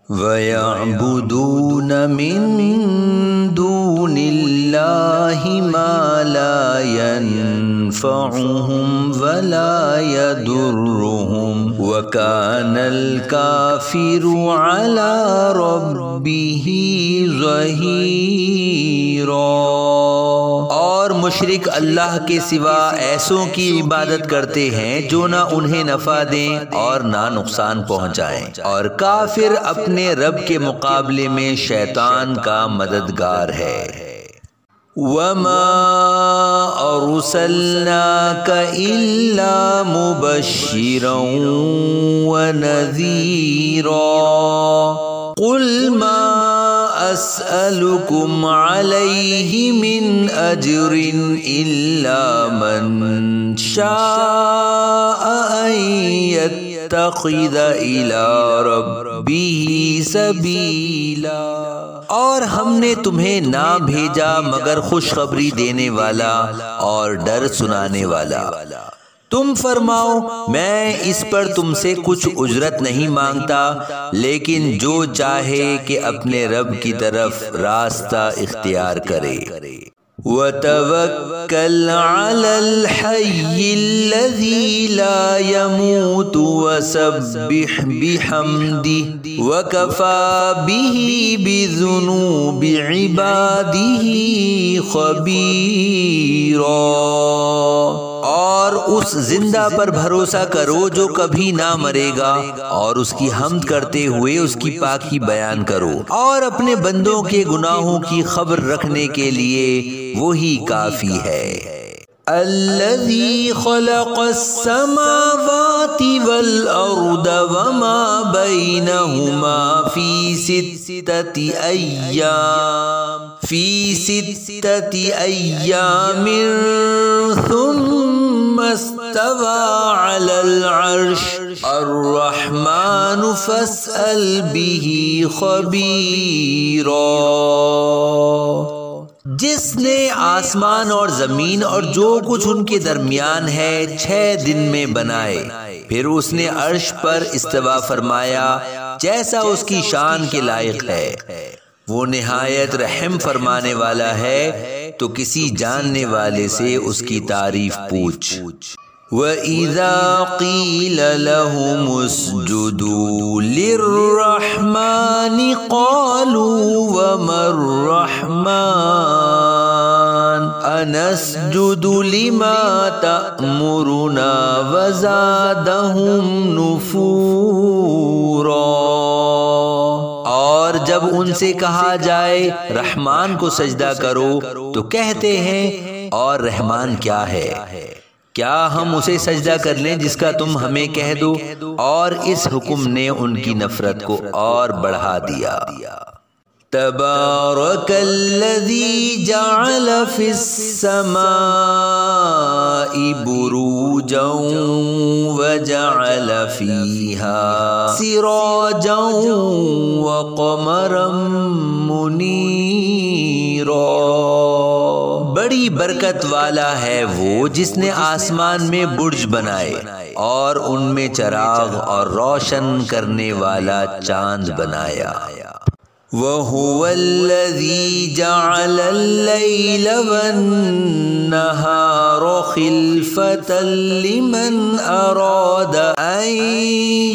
وَيَعْبُدُونَ مِن دُونِ اللَّهِ مَا لَا يَنفَعُهُمْ وَلَا يَضُرُّهُمْ وَكَانَ الْكَافِرُ عَلَى رَبِّهِ ظَهِيرًا۔ اور مشرک اللہ کے سوا ایسوں کی عبادت کرتے ہیں جو نہ انہیں نفع دیں اور نہ نقصان پہنچائیں، اور کافر اپنے رب کے مقابلے میں شیطان کا مددگار ہے۔ وَمَا أَرْسَلْنَاكَ إِلَّا مُبَشِّرًا وَنَذِيرًا قُلْ مَا أَسْأَلُكُمْ عَلَيْهِ مِنْ أَجْرٍ إِلَّا مَنْ شَاءَ أَنْ يَتَّخِذَ إِلَى رَبِّهِ سَبِيلًا۔ اور ہم نے تمہیں نہ بھیجا مگر خوشخبری دینے والا اور ڈر سنانے والا۔ تم فرماؤ میں اس پر تم سے کچھ اجرت نہیں مانگتا، لیکن جو چاہے کہ اپنے رب کی طرف راستہ اختیار کرے۔ وَتَوَكَّلْ عَلَى الْحَيِّ الَّذِي لَا يَمُوتُ وَسَبِّحْ بِحَمْدِهِ وَكَفَى بِهِ بِذُنُوبِ عِبَادِهِ خَبِيرًا۔ اور اس زندہ پر بھروسہ کرو جو کبھی نہ مرے گا، اور اس کی حمد کرتے ہوئے اس کی پاکی بیان کرو، اور اپنے بندوں کے گناہوں کی خبر رکھنے کے لیے وہی کافی ہے۔ الذي خلق السماوات والأرض وما بينهما في ستة أيام ثم استوى على العرش الرحمن فاسأل به خبيرا۔ جس نے آسمان اور زمین اور جو کچھ ان کے درمیان ہے 6 دن میں بنائے، پھر اس نے عرش پر استوا فرمایا جیسا اس کی شان کے لائق ہے۔ وہ نہایت رحم فرمانے والا ہے، تو کسی جاننے والے سے اس کی تعریف پوچھ۔ وَإِذَا قِيلَ لَهُمُ اسْجُدُوا لِلرَّحْمَنِ قَالُوا وَمَا الرَّحْمَنُ أَنَسْجُدُ لِمَا تَأْمُرُنَا وَزَادَهُمْ نُفُورًا۔ اور جب ان سے کہا جائے رحمان کو سجدہ کرو تو کہتے ہیں اور رحمان کیا ہے؟ کیا ہم اسے سجدہ کر لیں جس کا تم ہمیں کہہ دو؟ اور اس حکم نے ان کی نفرت کو اور بڑھا دیا۔ تبارک الذی جعل فی السماء بروجا وجعل فیہا سراجا وقمرا منیرا۔ بڑی برکت والا ہے وہ جس نے آسمان میں برج بنائے اور ان میں چراغ اور روشن کرنے والا چاند بنایا۔ وَهُوَ الَّذِي جَعَلَ اللَّيْلَ وَالنَّهَارَ خِلْفَةً لِمَنْ أَرَادَ أَنْ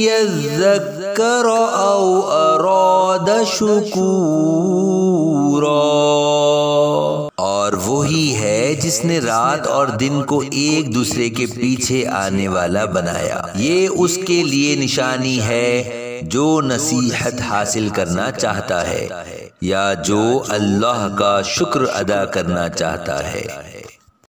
يَذَّكَّرَ أَوْ أَرَادَ شُكُورًا۔ اور وہی ہے جس نے رات اور دن کو ایک دوسرے کے پیچھے آنے والا بنایا، یہ اس کے لیے نشانی ہے جو نصیحت حاصل کرنا چاہتا ہے یا جو اللہ کا شکر ادا کرنا چاہتا ہے۔